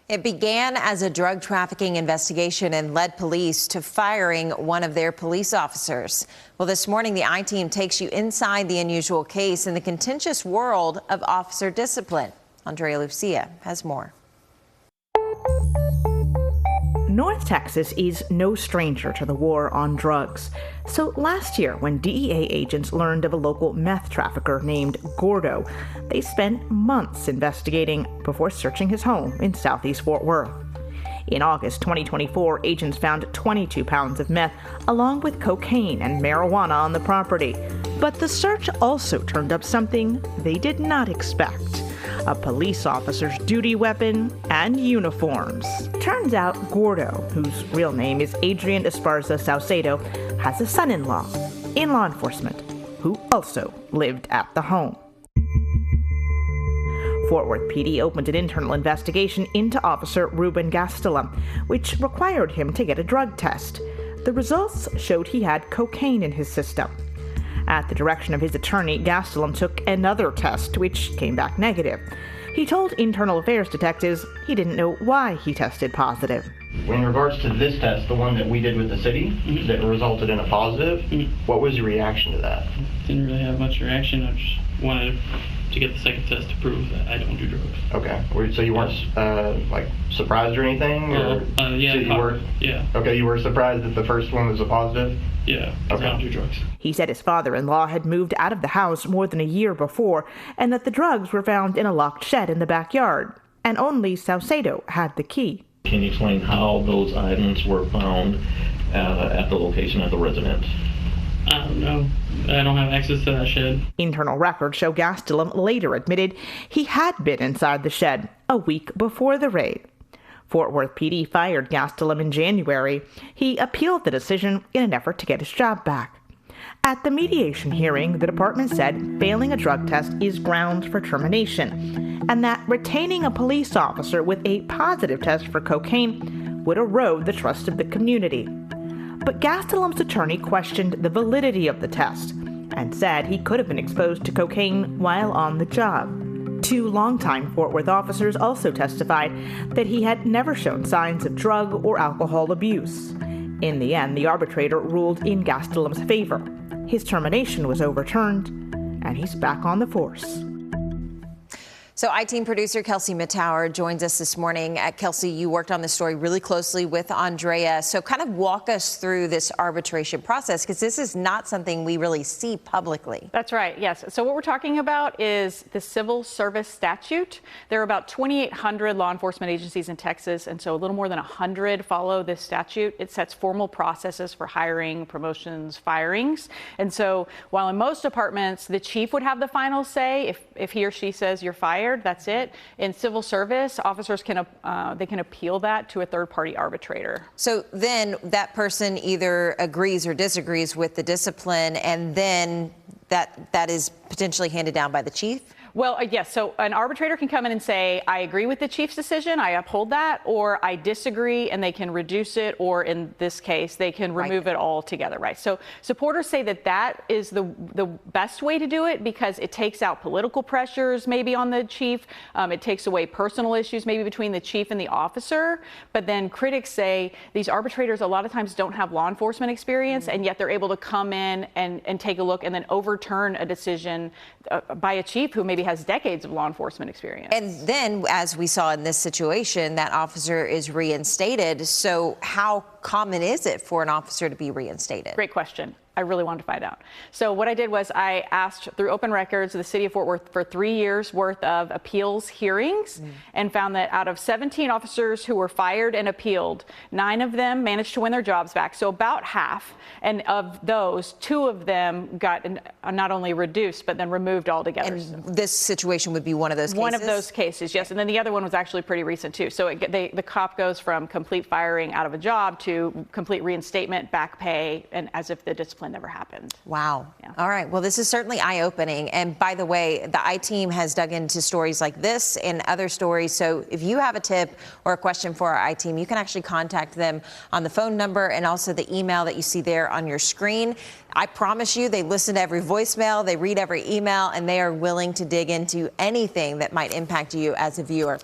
It began as a drug trafficking investigation and led police to firing one of their police officers. Well, this morning, the I-Team takes you inside the unusual case in the contentious world of officer discipline. Andrea Lucia has more. North Texas is no stranger to the war on drugs. So last year, when DEA agents learned of a local meth trafficker named Gordo, they spent months investigating before searching his home in southeast Fort Worth. In August 2024, agents found 22 pounds of meth along with cocaine and marijuana on the property. But the search also turned up something they did not expect: a police officer's duty weapon and uniforms. Turns out Gordo, whose real name is Adrian Esparza Saucedo, has a son-in-law in law enforcement who also lived at the home. Fort Worth PD opened an internal investigation into Officer Ruben Gastelum, which required him to get a drug test. The results showed he had cocaine in his system. At the direction of his attorney, Gastelum took another test, which came back negative. He told Internal Affairs detectives he didn't know why he tested positive. In regards to this test, the one that we did with the city, that resulted in a positive, what was your reaction to that? Didn't really have much reaction. I just wanted to get the second test to prove that I don't do drugs. Okay. So you weren't surprised or anything? Yeah. So you were? Yeah. Okay, you were surprised that the first one was a positive? Yeah, because I don't do drugs. He said his father-in-law had moved out of the house more than a year before, and that the drugs were found in a locked shed in the backyard, and only Saucedo had the key. Can you explain how those items were found at the location of the residence? I don't know. I don't have access to that shed. Internal records show Gastelum later admitted he had been inside the shed a week before the raid. Fort Worth PD fired Gastelum in January. He appealed the decision in an effort to get his job back. At the mediation hearing, the department said failing a drug test is grounds for termination, and that retaining a police officer with a positive test for cocaine would erode the trust of the community. But Gastelum's attorney questioned the validity of the test and said he could have been exposed to cocaine while on the job. Two longtime Fort Worth officers also testified that he had never shown signs of drug or alcohol abuse. In the end, the arbitrator ruled in Gastelum's favor. His termination was overturned, and he's back on the force. So I-Team producer Kelsey Mittauer joins us this morning. Kelsey, you worked on this story really closely with Andrea. So kind of walk us through this arbitration process, because this is not something we really see publicly. That's right, yes. So what we're talking about is the civil service statute. There are about 2,800 law enforcement agencies in Texas, and so a little more than 100 follow this statute. It sets formal processes for hiring, promotions, firings. And so while in most departments, the chief would have the final say if he or she says you're fired, that's it. In civil service, officers can appeal that to a third-party arbitrator. So then that person either agrees or disagrees with the discipline, and then that is potentially handed down by the chief? Well, yes. So an arbitrator can come in and say, I agree with the chief's decision, I uphold that, or I disagree, and they can reduce it, or in this case, they can remove it altogether, right? So supporters say that is the best way to do it, because it takes out political pressures maybe on the chief. It takes away personal issues maybe between the chief and the officer. But then critics say these arbitrators a lot of times don't have law enforcement experience, and yet they're able to come in and take a look and then overturn a decision by a chief who maybe has decades of law enforcement experience. And then, as we saw in this situation, that officer is reinstated. So how common is it for an officer to be reinstated? Great question. I really wanted to find out. So what I did was I asked through open records the city of Fort Worth for 3 years worth of appeals hearings and found that out of 17 officers who were fired and appealed, 9 of them managed to win their jobs back. So about half. And of those, 2 of them got not only reduced, but then removed altogether. And this situation would be one of those cases? One of those cases, yes. And then the other one was actually pretty recent too. So the cop goes from complete firing out of a job to complete reinstatement, back pay, and as if the discipline never happened. Wow. Yeah. All right. Well, this is certainly eye-opening. And by the way, the I-Team has dug into stories like this and other stories. So if you have a tip or a question for our I-Team, you can actually contact them on the phone number and also the email that you see there on your screen. I promise you, they listen to every voicemail, they read every email, and they are willing to dig into anything that might impact you as a viewer.